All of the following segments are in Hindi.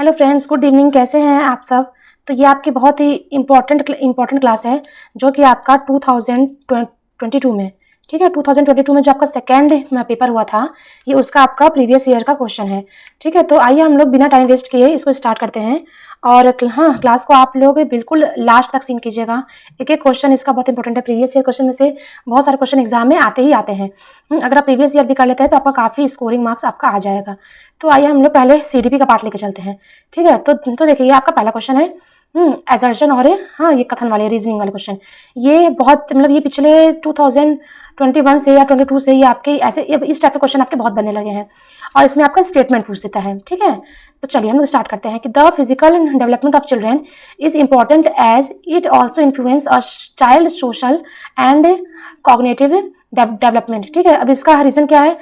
Hello friends, good evening. कैसे हैं आप सब। तो ये आपकी बहुत ही इम्पोर्टेंट क्लास है जो कि आपका 2022 में, ठीक है, 2022 में जो आपका सेकेंड पेपर हुआ था, ये उसका आपका प्रीवियस ईयर का क्वेश्चन है। ठीक है, तो आइए हम लोग बिना टाइम वेस्ट किए इसको स्टार्ट करते हैं। और हाँ, क्लास को आप लोग बिल्कुल लास्ट तक सीन कीजिएगा। एक एक क्वेश्चन इसका बहुत इंपॉर्टेंट है। प्रीवियस ईयर क्वेश्चन में से बहुत सारे क्वेश्चन एग्जाम में आते ही आते हैं। अगर आप प्रीवियस ईयर भी कर लेते हैं तो आपका काफ़ी स्कोरिंग मार्क्स आपका आ जाएगा। तो आइए हम लोग पहले सीडीपी का पार्ट लेके चलते हैं। ठीक है, तो देखिए ये आपका पहला क्वेश्चन है एजर्शन और हाँ ये कथन वाले रीजनिंग वाले क्वेश्चन। ये बहुत मतलब ये पिछले 2021 से या 22 से ये आपके ऐसे इस टाइप के क्वेश्चन आपके बहुत बनने लगे हैं और इसमें आपका स्टेटमेंट पूछ देता है। ठीक है, तो चलिए हम लोग स्टार्ट करते हैं कि the physical development of children is important as it also influence a child social and cognitive development. ठीक है, अब इसका रीजन क्या है।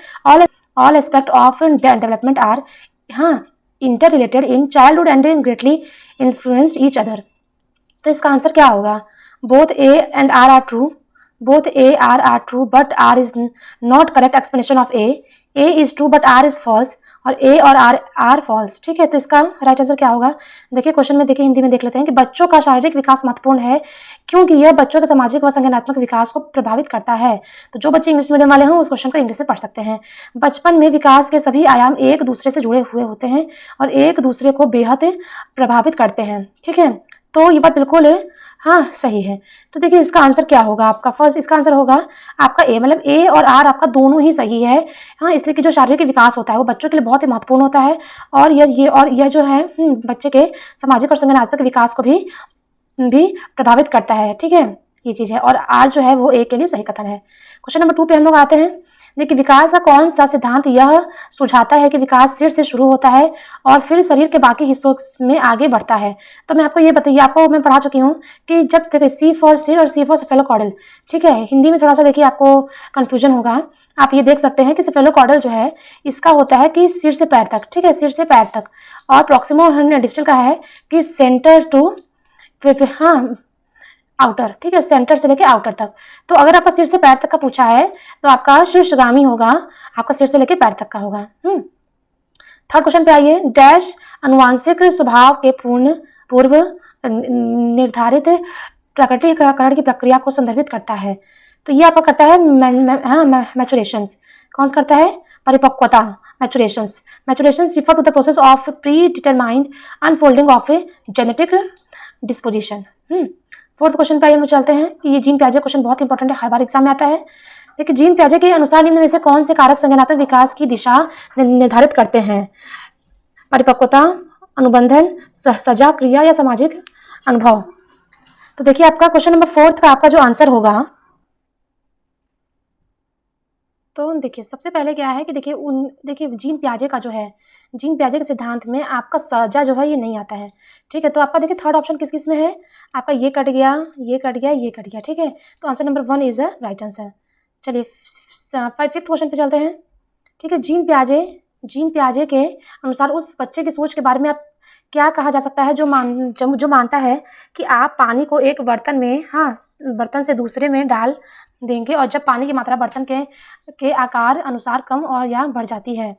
All aspect of development are interrelated in childhood and greatly influenced each other. तो इसका आंसर क्या होगा। Both A and R are true, both A are true but R is not correct explanation of A is true but R is false और A और R are false। ठीक है, तो इसका राइट आंसर क्या होगा। देखिए क्वेश्चन में देखिए हिंदी में देख लेते हैं कि बच्चों का शारीरिक विकास महत्वपूर्ण है क्योंकि यह बच्चों के सामाजिक व संज्ञानात्मक विकास को प्रभावित करता है। तो जो बच्चे इंग्लिश मीडियम वाले हों उस क्वेश्चन को इंग्लिश में पढ़ सकते हैं। बचपन में विकास के सभी आयाम एक दूसरे से जुड़े हुए होते हैं और एक दूसरे को बेहद प्रभावित करते हैं। ठीक है, तो ये बात बिल्कुल हाँ सही है। तो देखिए इसका आंसर क्या होगा आपका। फर्स्ट इसका आंसर होगा आपका ए, मतलब ए और आर आपका दोनों ही सही है। हाँ, इसलिए कि जो शारीरिक विकास होता है वो बच्चों के लिए बहुत ही महत्वपूर्ण होता है और यह जो है बच्चे के सामाजिक और संज्ञानात्मक विकास को भी प्रभावित करता है। ठीक है, ये चीज़ है और आर जो है वो ए के लिए सही कथन है। क्वेश्चन नंबर 2 पे हम लोग आते हैं। देखिए विकास का कौन सा सिद्धांत यह सुझाता है कि विकास सिर से शुरू होता है और फिर शरीर के बाकी हिस्सों में आगे बढ़ता है। तो मैं आपको ये बताइए, आपको मैं पढ़ा चुकी हूँ कि जब देखिए सी फॉर सिर और सी फॉर सेफेलोकॉर्डल। ठीक है, हिंदी में थोड़ा सा देखिए आपको कन्फ्यूजन होगा। आप ये देख सकते हैं कि सेफेलोकॉर्डल जो है इसका होता है कि सिर से पैर तक। ठीक है, सिर से पैर तक। और प्रॉक्सिमो डिस्टल का है कि सेंटर टू हाँ आउटर। ठीक है, सेंटर से लेके आउटर तक। तो अगर आपका सिर से पैर तक का पूछा है तो आपका शीर्षगामी होगा, आपका सिर से लेके पैर तक का होगा। थर्ड क्वेश्चन पे आइए। डैश अनुवांशिक स्वभाव के पूर्व निर्धारित प्रकटीकरण की प्रक्रिया को संदर्भित करता है। तो ये आपका करता है मैचुरेशंस। कौन सा करता है। परिपक्वता, maturations. Maturations refer to the process of predetermined unfolding of a genetic disposition. Fourth question पे हम चलते हैं कि ये जीन पियाजे क्वेश्चन बहुत इंपॉर्टेंट है, हर बार एग्जाम में आता है। देखिए जीन पियाजे के अनुसार निम्न में से कौन से कारक संज्ञानात्मक विकास की दिशा निर्धारित करते हैं। परिपक्वता, अनुबंधन, सजा, क्रिया या सामाजिक अनुभव। तो देखिए आपका क्वेश्चन नंबर 4 का आपका जो आंसर होगा, तो देखिए सबसे पहले क्या है कि देखिए जीन पियाजे का जो है, जीन पियाजे के सिद्धांत में आपका सजा जो है ये नहीं आता है। ठीक है, तो आपका देखिए थर्ड ऑप्शन किस किस में है। आपका ये कट गया, ये कट गया, ये कट गया। ठीक है, तो answer number 1 is a right answer. चलिए फिफ्थ क्वेश्चन पे चलते हैं। ठीक है, जीन पियाजे के अनुसार उस बच्चे की सोच के बारे में आप क्या कहा जा सकता है जो मानता है कि आप पानी को एक बर्तन में बर्तन से दूसरे में डाल देंगे और जब पानी की मात्रा बर्तन के आकार अनुसार कम और या बढ़ जाती है।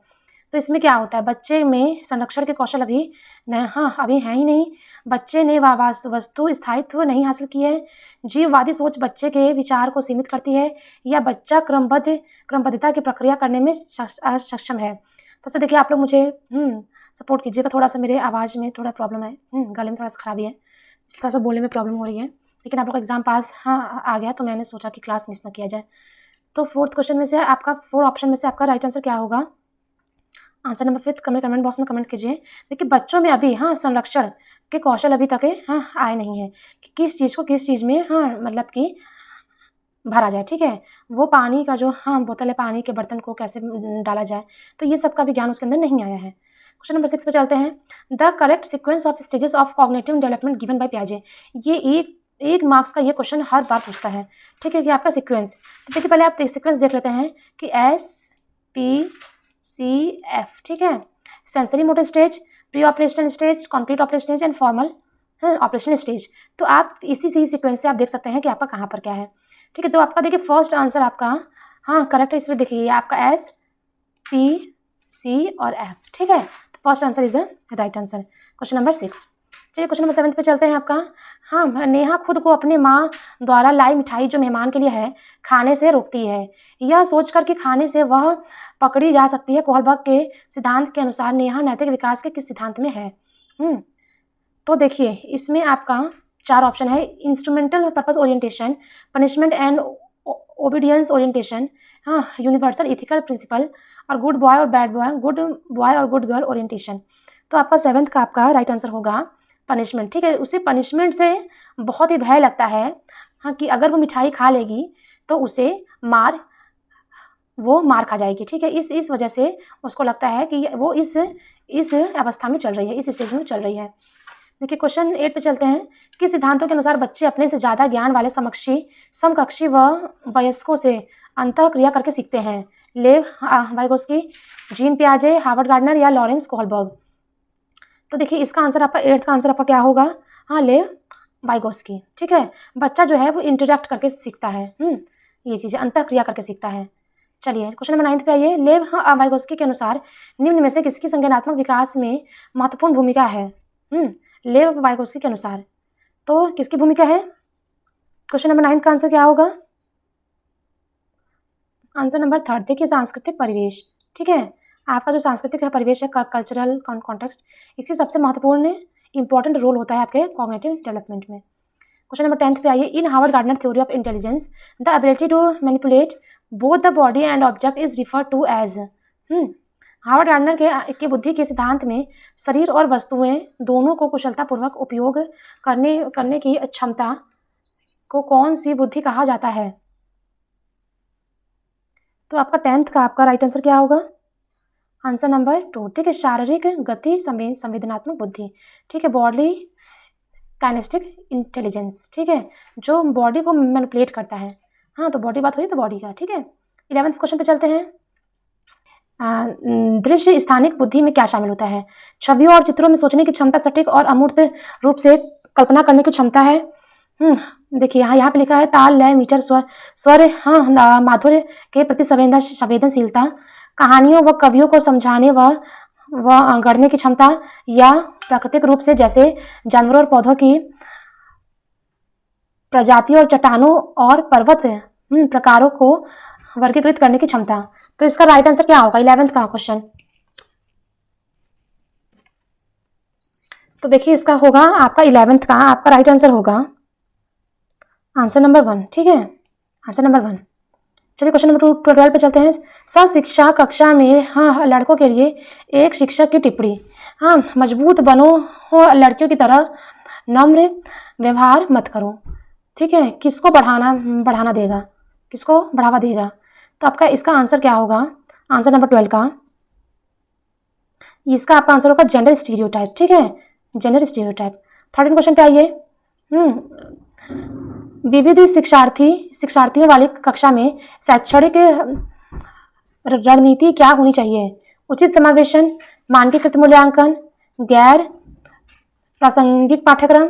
तो इसमें क्या होता है, बच्चे में संरक्षण के कौशल अभी है ही नहीं। बच्चे ने वस्तु स्थायित्व नहीं हासिल की है। जीववादी सोच बच्चे के विचार को सीमित करती है या बच्चा क्रमबद्धता की प्रक्रिया करने में सक्षम है। तो देखिए आप लोग मुझे सपोर्ट कीजिएगा। थोड़ा सा मेरे आवाज़ में थोड़ा प्रॉब्लम है, गले में थोड़ा सा खराबी है, थोड़ा सा बोलने में प्रॉब्लम हो रही है, लेकिन आप लोग का एग्जाम पास आ गया तो मैंने सोचा कि क्लास मिस ना किया जाए। तो फोर्थ क्वेश्चन में से आपका 4 ऑप्शन में से आपका राइट आंसर क्या होगा। आंसर नंबर 5 कमेंट बॉक्स में कमेंट कीजिए। देखिए बच्चों में अभी संरक्षण के कौशल अभी तक आए नहीं है कि किस चीज़ को किस चीज़ में मतलब कि भरा जाए। ठीक है, वो पानी का जो बोतल है, पानी के बर्तन को कैसे डाला जाए, तो ये सब का भी ज्ञान उसके अंदर नहीं आया है। क्वेश्चन नंबर 6 पे चलते हैं। The correct sequence of stages of cognitive development given by पियाजे। ये एक मार्क्स का ये क्वेश्चन हर बार पूछता है। ठीक है, कि आपका सीक्वेंस। तो देखिए पहले आप सीक्वेंस देख लेते हैं कि SPCF। ठीक है, sensory motor stage, pre operational stage, concrete operational stage and formal operational stage. तो आप इसी सीक्वेंस से आप देख सकते हैं कि आपका कहाँ पर क्या है। ठीक है, तो आपका देखिए फर्स्ट आंसर आपका करेक्ट है। इसमें देखिए आपका SP C और F। ठीक है, first answer is the right answer. Question number 6। चलिए क्वेश्चन नंबर 7 पे चलते हैं आपका। हाँ, नेहा खुद को अपने माँ द्वारा लाई मिठाई जो मेहमान के लिए है खाने से रोकती है। यह सोचकर कि खाने से वह पकड़ी जा सकती है, कोहलबर्ग के सिद्धांत के अनुसार नेहा नैतिक विकास के किस सिद्धांत में है? तो देखिए इसमें आपका 4 ऑप्शन है। Instrumental purpose orientation, punishment and obedience orientation, हाँ, यूनिवर्सल इथिकल प्रिंसिपल, और गुड बॉय और बैड बॉय, गुड बॉय और गुड गर्ल ओरिएंटेशन। तो आपका 7th का आपका राइट आंसर होगा पनिशमेंट। ठीक है, उसे पनिशमेंट से बहुत ही भय लगता है, हाँ, कि अगर वो मिठाई खा लेगी तो उसे वो मार खा जाएगी। ठीक है, इस वजह से उसको लगता है कि वो इस अवस्था में चल रही है, इस स्टेज में चल रही है। देखिए क्वेश्चन 8 पे चलते हैं। किस सिद्धांतों के अनुसार बच्चे अपने से ज़्यादा ज्ञान वाले समकक्षी व वयस्कों से अंतःक्रिया करके सीखते हैं? लेव वाइगोस्की, जीन पियाजे, हार्वर्ड गार्डनर या लॉरेंस कोहलबर्ग? तो देखिए इसका आंसर आपका 8th का आंसर आपका क्या होगा? हाँ, लेव वाइगोस्की। ठीक है, बच्चा जो है वो इंटरेक्ट करके सीखता है, ये चीज़ें अंतःक्रिया करके सीखता है। चलिए क्वेश्चन नंबर 9 पे आइए। लेव वाइगोस्की के अनुसार निम्न में से किसकी संज्ञानात्मक विकास में महत्वपूर्ण भूमिका है? लेव वाइगोस्की के अनुसार तो किसकी भूमिका है? क्वेश्चन नंबर 9 का आंसर क्या होगा? Answer number 3। देखिए सांस्कृतिक परिवेश। ठीक है, आपका जो सांस्कृतिक परिवेश है, कल्चरल कॉन्टेक्स्ट, इसकी सबसे महत्वपूर्ण इंपॉर्टेंट रोल होता है आपके कॉग्निटिव डेवलपमेंट में। क्वेश्चन नंबर 10 पे आइए। In Harvard Gardner theory of intelligence the ability to manipulate both the body and object is refer to as. Harvard Gardner के बुद्धि के सिद्धांत में शरीर और वस्तुएं दोनों को कुशलतापूर्वक उपयोग करने की क्षमता को कौन सी बुद्धि कहा जाता है? तो आपका 10th का आपका राइट आंसर क्या होगा? Answer number 2। ठीक है, शारीरिक गति संवेदनात्मक बुद्धि। ठीक है, बॉडी काइनेस्टिक इंटेलिजेंस। ठीक है, जो बॉडी को मैनिपुलेट करता है। हाँ, तो बॉडी बात हुई तो बॉडी का। ठीक है, 11th क्वेश्चन पे चलते हैं। दृश्य स्थानिक बुद्धि में क्या शामिल होता है? छवियों और चित्रों में सोचने की क्षमता, सटीक और अमूर्त रूप से कल्पना करने की क्षमता है। देखिए यहाँ पे लिखा है ताल, लय, मीटर, स्वर, हाँ, माधुर्य के प्रति संवेदनशीलता, कहानियों व कवियों को समझाने व गढ़ने की क्षमता, या प्राकृतिक रूप से जैसे जानवरों और पौधों की प्रजातियों और चट्टानों और पर्वत प्रकारों को वर्गीकृत करने की क्षमता। तो इसका राइट आंसर क्या होगा 11th का क्वेश्चन? तो देखिए इसका होगा आपका 11th का आपका राइट आंसर होगा आंसर नंबर 1। ठीक है, आंसर नंबर 1। चलिए क्वेश्चन नंबर 12 पे चलते हैं। शिक्षा कक्षा में, हाँ, लड़कों के लिए एक शिक्षक की टिप्पणी। हाँ, मजबूत बनो, लड़कियों की तरह नम्र व्यवहार मत करो। ठीक है, किसको बढ़ाना देगा, किसको बढ़ावा देगा? तो आपका इसका आंसर क्या होगा? आंसर नंबर 12 का इसका आपका आंसर होगा जेंडर स्टीरियोटाइप। ठीक है, जेंडर स्टीरियोटाइप। 13 क्वेश्चन पे आइए। विविध शिक्षार्थियों वाली कक्षा में शैक्षणिक रणनीति क्या होनी चाहिए? उचित समावेशन, मानकीकृत मूल्यांकन, गैर प्रासंगिक पाठ्यक्रम,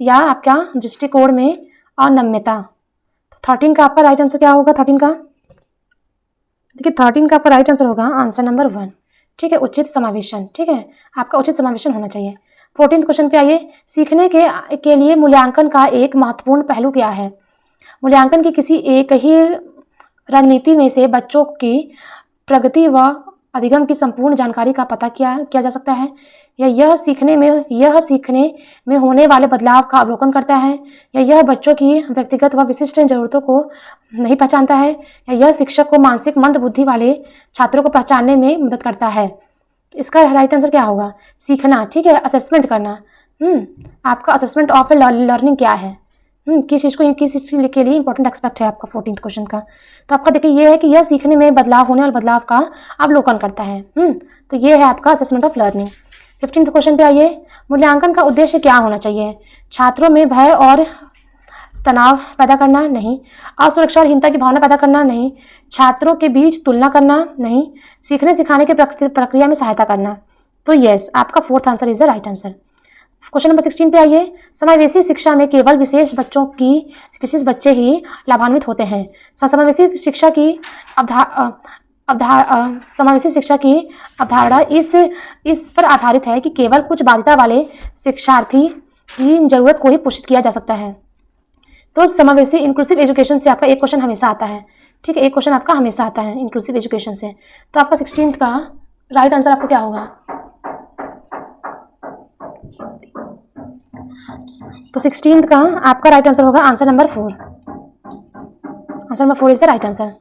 या आपका दृष्टिकोण में अनम्यता। तो 13 का आपका राइट आंसर क्या होगा? 13 का देखिए 13 का आपका राइट आंसर होगा आंसर नंबर 1। ठीक है, उचित समावेशन। ठीक है, आपका उचित समावेशन होना चाहिए। 14th क्वेश्चन पे आइए। सीखने के लिए मूल्यांकन का एक महत्वपूर्ण पहलू क्या है? मूल्यांकन की किसी एक ही रणनीति में से बच्चों की प्रगति व अधिगम की संपूर्ण जानकारी का पता किया जा सकता है, या यह सीखने में होने वाले बदलाव का अवलोकन करता है, या यह बच्चों की व्यक्तिगत व विशिष्ट जरूरतों को नहीं पहचानता है, या यह शिक्षक को मानसिक मंद बुद्धि वाले छात्रों को पहचानने में मदद करता है? तो इसका राइट आंसर क्या होगा? सीखना। ठीक है, असेसमेंट करना। आपका असेसमेंट ऑफ लर्निंग क्या है? किस चीज़ के लिए इंपॉर्टेंट एक्सपेक्ट है आपका 14th क्वेश्चन का? तो आपका देखिए ये है कि यह सीखने में बदलाव होने वाले बदलाव का अवलोकन करता है। तो ये है आपका assessment of learning. 15th question पे आइए। मूल्यांकन का उद्देश्य क्या होना चाहिए? छात्रों में भय और तनाव पैदा करना? नहीं। असुरक्षा और हीनता की भावना पैदा करना? नहीं। छात्रों के बीच तुलना करना? नहीं। सीखने सिखाने के प्रक्रिया में सहायता करना? तो यस, आपका 4th answer is the right answer. Question number 16 पे आइए। समावेशी शिक्षा में केवल विशेष बच्चे ही लाभान्वित होते हैं। समावेशी शिक्षा की समावेशी शिक्षा की अवधारणा इस पर आधारित है कि केवल कुछ बाध्यता वाले शिक्षार्थी की जरूरत को ही पोषित किया जा सकता है। तो समावेशी इंक्लूसिव एजुकेशन से आपका एक क्वेश्चन हमेशा आता है, ठीक है, एक क्वेश्चन आपका हमेशा आता है इंक्लूसिव एजुकेशन से। तो आपका 16th का राइट आंसर आपको क्या होगा? तो 16th का आपका राइट आंसर होगा answer number 4। Answer number 4 is the right answer.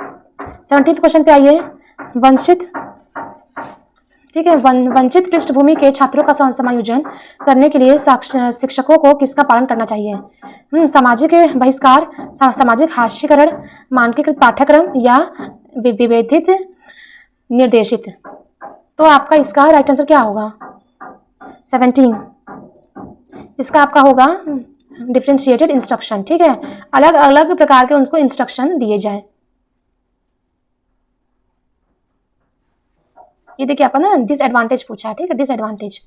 17th question पे आइए। वंचित, ठीक है, वंचित पृष्ठभूमि के छात्रों का समायोजन करने के लिए शिक्षकों को किसका पालन करना चाहिए? सामाजिक बहिष्कार, सामाजिक हास्यीकरण, मानकीकृत पाठ्यक्रम या विभेदित निर्देशित। तो आपका इसका राइट आंसर क्या होगा? 17 इसका आपका होगा डिफरेंशिएटेड इंस्ट्रक्शन, ठीक है, अलग अलग प्रकार के उनको इंस्ट्रक्शन दिए जाएं। ये देखिए आपका ना डिसएडवांटेज पूछा है, ठीक है, डिसएडवांटेज।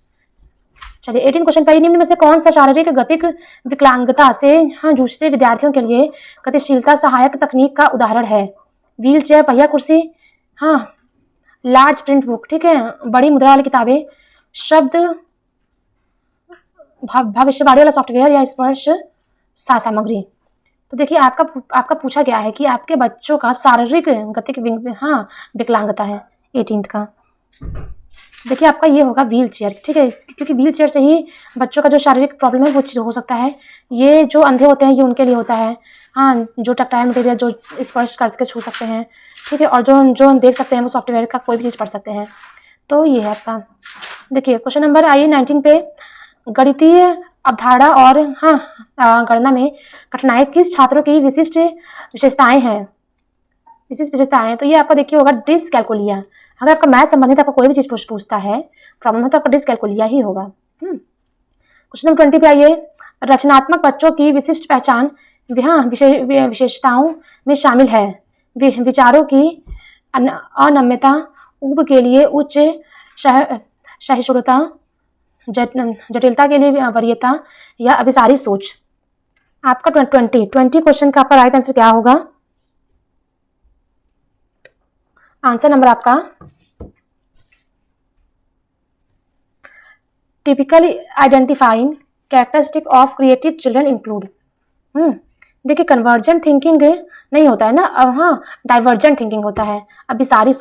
चलिए 18 क्वेश्चन पर, निम्न में से कौन सा शारीरिक गतिक विकलांगता से जूझते विद्यार्थियों के लिए गतिशीलता सहायक तकनीक का उदाहरण है? व्हील चेयर, पहिया कुर्सी, लार्ज प्रिंट बुक, ठीक है, बड़ी मुद्रा वाली किताबें, शब्द भविष्यवाणी वाला सॉफ्टवेयर या स्पर्श सामग्री। तो देखिए आपका पूछा गया है कि आपके बच्चों का शारीरिक गतिक विकलांगता है 18th का। देखिए आपका ये होगा व्हील चेयर, ठीक है, क्योंकि व्हील चेयर से ही बच्चों का जो शारीरिक प्रॉब्लम है वो हो सकता है। ये जो अंधे होते हैं ये उनके लिए होता है, जो टैक्टाइल मटेरियल जो स्पर्श करके छू सकते हैं, ठीक है, और जो देख सकते हैं वो सॉफ्टवेयर का कोई भी चीज़ पढ़ सकते हैं। तो ये है आपका। देखिए क्वेश्चन नंबर आइए 19 पे। गणितीय अवधारणा और गणना में कठिनाई किस छात्रों की विशिष्ट विशेषताएं हैं? तो ये आपका देखिए होगा डिसकैलकुलिया। अगर आपका मैथ संबंधित आपको कोई भी चीज पूछता है, प्रॉब्लम है, तो आपका डिसकैलकुलिया ही होगा। क्वेश्चन नंबर 20 पे आइए। रचनात्मक बच्चों की विशिष्ट पहचान विशेषताओं में शामिल है विचारों की अनम्यता, ऊब के लिए उच्च सहिष्णुता, जटिलता के लिए वरीयता या अभिसारी सोच। आपका 20 क्वेश्चन का आपका राइट आंसर क्या होगा? आंसर नंबर आपका typical identifying characteristic of creative children include. देखिए कन्वर्जेंट थिंकिंग नहीं होता है ना, डाइवर्जेंट थिंकिंग होता है, सारी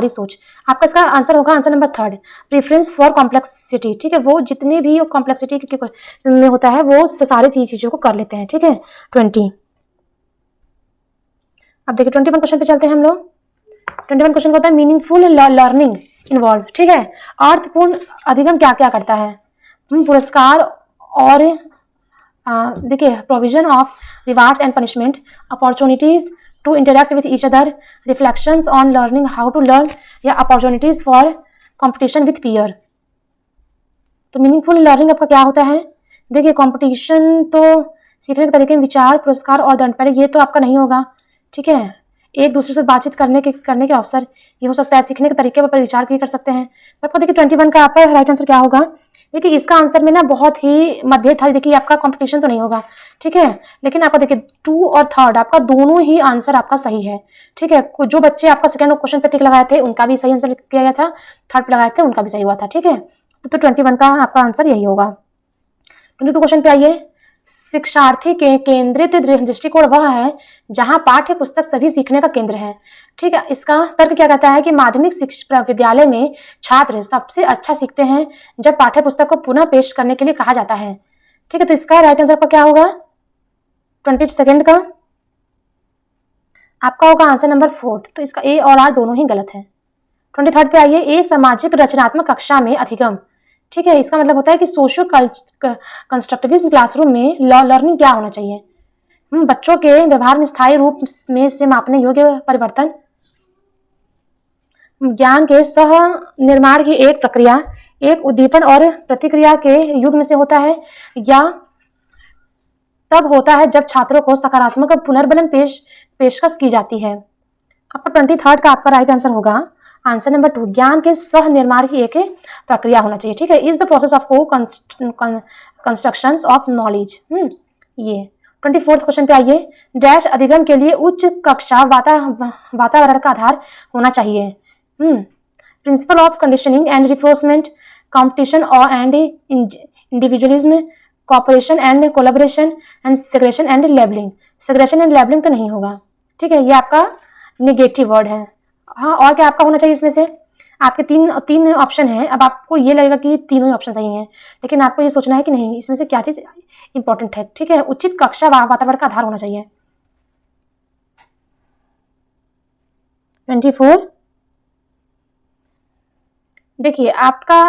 सोच। आपका इसका आंसर होगा answer number 3 preference for complexity, ठीक है, वो जितनी भी कॉम्प्लेक्सिटी में होता है वो सारी चीजों को कर लेते हैं, ठीक है। 20 अब देखिए 21 क्वेश्चन पे चलते हैं हम लोग। 21 क्वेश्चन का होता है मीनिंगफुल लर्निंग इन्वॉल्व, ठीक है, अर्थपूर्ण अधिगम क्या क्या करता है? पुरस्कार और देखिए provision of rewards and punishment, opportunities to interact with each other, reflections on learning how to learn, या opportunities for competition with peer. तो मीनिंगफुल लर्निंग आपका क्या होता है? देखिए कंपटीशन तो सीखने के तरीके में विचार, पुरस्कार और दंड, पहले ये तो आपका नहीं होगा, ठीक है, एक दूसरे से बातचीत करने के अवसर ये हो सकता है, सीखने के तरीके पर विचार भी कर सकते हैं। तो आपको देखिए 21 का आपका राइट आंसर क्या होगा? देखिए इसका आंसर में ना बहुत ही मतभेद था। देखिए आपका कंपटीशन तो नहीं होगा, ठीक है, लेकिन आपका देखिए 2 और 3 आपका दोनों ही आंसर आपका सही है, ठीक है। जो बच्चे आपका सेकंड क्वेश्चन पे टिक लगाए थे उनका भी सही आंसर किया गया था, 3rd पे लगाए थे उनका भी सही हुआ था, ठीक है। तो 21 का आपका आंसर यही होगा। 22 क्वेश्चन पे आइए। शिक्षार्थी के केंद्रित दृष्टिकोण वह है जहां पाठ्य पुस्तक सभी सीखने का केंद्र है, ठीक है। इसका तर्क क्या कहता है कि माध्यमिक शिक्षा विद्यालय में छात्र सबसे अच्छा सीखते हैं जब पाठ्य पुस्तक को पुनः पेश करने के लिए कहा जाता है, ठीक है। तो इसका राइट आंसर पर क्या होगा? 22 का आपका होगा आंसर नंबर 4। तो इसका ए और आर दोनों ही गलत है। 23 पे आइए। एक सामाजिक रचनात्मक कक्षा में अधिगम, ठीक है, इसका मतलब होता है कि सोशियो कंस्ट्रक्टिविज्म क्लासरूम में लर्निंग क्या होना चाहिए? बच्चों के व्यवहार में स्थायी रूप में से मापने योग्य परिवर्तन, ज्ञान के सह निर्माण की एक प्रक्रिया, एक उद्दीपन और प्रतिक्रिया के युग में से होता है, या तब होता है जब छात्रों को सकारात्मक पुनर्बलन पेशकश की जाती है। आपका 23 का आपका राइट आंसर होगा आंसर नंबर 2 ज्ञान के सह निर्माण की एक प्रक्रिया होना चाहिए, ठीक है, इज द प्रोसेस ऑफ को कंस्ट्रक्शंस ऑफ नॉलेज। ये 24 क्वेश्चन पे आइए। डैश अधिगम के लिए उच्च कक्षा वातावरण का आधार होना चाहिए, principle of conditioning and reinforcement, competition और and individualism, cooperation and collaboration and segregation and labelling. Segregation and labelling तो नहीं होगा, ठीक है, ये आपका निगेटिव वर्ड है। हाँ, और क्या आपका होना चाहिए इसमें से? आपके तीन ऑप्शन हैं। अब आपको ये लगेगा कि तीनों ही ऑप्शन सही हैं, लेकिन आपको ये सोचना है कि नहीं, इसमें से क्या चीज़ इंपॉर्टेंट है, ठीक है। उचित कक्षा वातावरण का आधार होना चाहिए। 24, देखिए आपका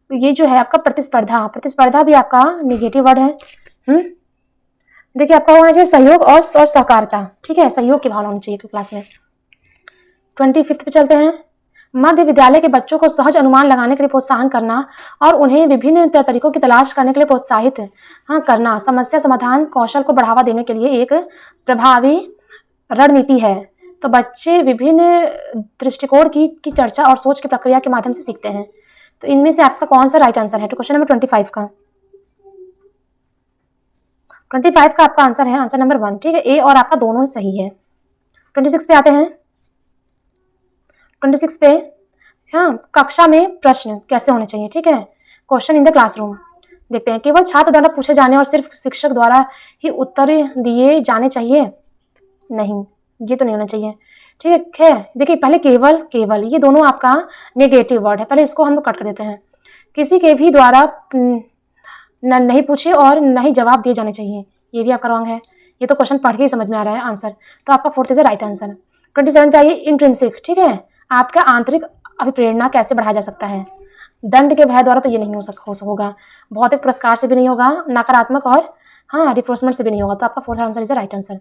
ये जो है आपका प्रतिस्पर्धा, प्रतिस्पर्धा भी आपका निगेटिव वर्ड है। देखिए आपका होना चाहिए सहयोग और सहकारिता, ठीक है, सहयोग की भावना होनी चाहिए क्लास में। 25 पे चलते हैं। मध्य विद्यालय के बच्चों को सहज अनुमान लगाने के लिए प्रोत्साहन करना और उन्हें विभिन्न तरीकों की तलाश करने के लिए प्रोत्साहित करना समस्या समाधान कौशल को बढ़ावा देने के लिए एक प्रभावी रणनीति है। तो बच्चे विभिन्न दृष्टिकोण की चर्चा और सोच की प्रक्रिया के माध्यम से सीखते हैं। तो इनमें से आपका कौन सा राइट आंसर है? तो क्वेश्चन नंबर 25 का 25 का आपका आंसर है आंसर नंबर 1, ठीक है, ए और आपका दोनों सही है। 26 पे आते हैं। 26 पे हाँ, कक्षा में प्रश्न कैसे होने चाहिए, ठीक है, क्वेश्चन इन द क्लासरूम देखते हैं। केवल छात्र द्वारा पूछे जाने और सिर्फ शिक्षक द्वारा ही उत्तर दिए जाने चाहिए? नहीं, ये तो नहीं होना चाहिए, ठीक है। देखिए पहले केवल केवल ये दोनों आपका नेगेटिव वर्ड है, पहले इसको हम लोग कट कर देते हैं। किसी के भी द्वारा नहीं पूछे और नहीं जवाब दिए जाने चाहिए, ये भी आपका रॉन्ग है। ये तो क्वेश्चन पढ़ के ही समझ में आ रहा है आंसर, तो आपका 4th इज राइट आंसर। 27 पे आइए, इंट्रिंसिक, ठीक है, आपका आंतरिक अभिप्रेरणा कैसे बढ़ाया जा सकता है? दंड के भय द्वारा तो ये नहीं होगा, भौतिक पुरस्कार से भी नहीं होगा, नकारात्मक और हाँ रिफोर्समेंट से भी नहीं होगा, तो आपका 4th answer is right answer.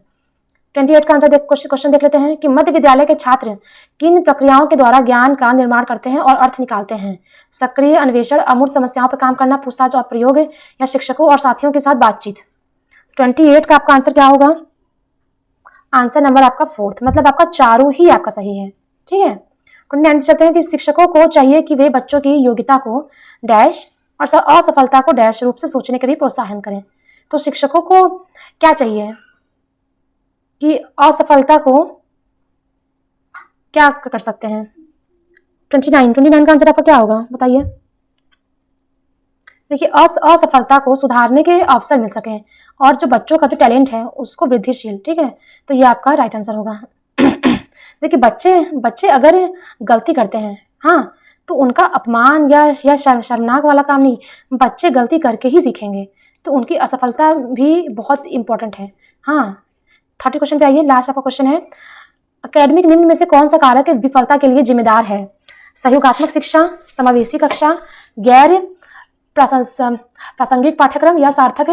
28 का आंसर क्वेश्चन देख लेते हैं कि मध्य विद्यालय के छात्र किन प्रक्रियाओं के द्वारा ज्ञान का निर्माण करते हैं और अर्थ निकालते हैं? सक्रिय अन्वेषण, अमूर्त समस्याओं पर काम करना, पूछताछ और प्रयोग, या शिक्षकों और साथियों के साथ बातचीत। 28 का आपका आंसर क्या होगा? आंसर नंबर आपका 4th, मतलब आपका चारों ही आपका सही है, ठीक है। 29 चलते हैं कि शिक्षकों को चाहिए कि वे बच्चों की योग्यता को डैश और असफलता को डैश रूप से सोचने के लिए प्रोत्साहन करें। तो शिक्षकों को क्या चाहिए कि असफलता को क्या कर सकते हैं? 29 का आंसर आपका क्या होगा बताइए? देखिए असफलता को सुधारने के अवसर मिल सके और जो बच्चों का जो टैलेंट है उसको वृद्धिशील, ठीक है, तो ये आपका राइट आंसर होगा। देखिए बच्चे अगर गलती करते हैं, हाँ, तो उनका अपमान या शर्मनाक वाला काम नहीं, बच्चे गलती करके ही सीखेंगे, तो उनकी असफलता भी बहुत इंपॉर्टेंट है। हाँ, 30 क्वेश्चन पे आइए, लास्ट आपका क्वेश्चन है, एकेडमिक निम्न में से कौन सा कारक विफलता के लिए जिम्मेदार है? सहयोगात्मक शिक्षा, समावेशी कक्षा, गैर प्रासंगिक पाठ्यक्रम, या सार्थक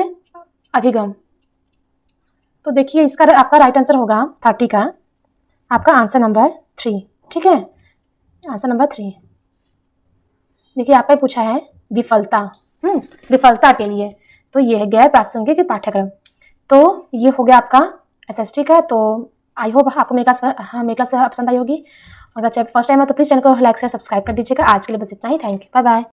अधिगम। तो देखिए इसका आपका राइट आंसर होगा 30 का आपका आंसर नंबर 3, ठीक है, आंसर नंबर 3। देखिए आपका पूछा है विफलता, विफलता के लिए, तो ये है गैर प्रासंगिक पाठ्यक्रम। तो ये हो गया आपका SST का। तो आई होप आपको मेरी क्लास पसंद आई होगी। अगर फर्स्ट टाइम है तो प्लीज़ चैनल को लाइक शेयर सब्सक्राइब कर दीजिएगा। आज के लिए बस इतना ही, थैंक यू, बाय बाय।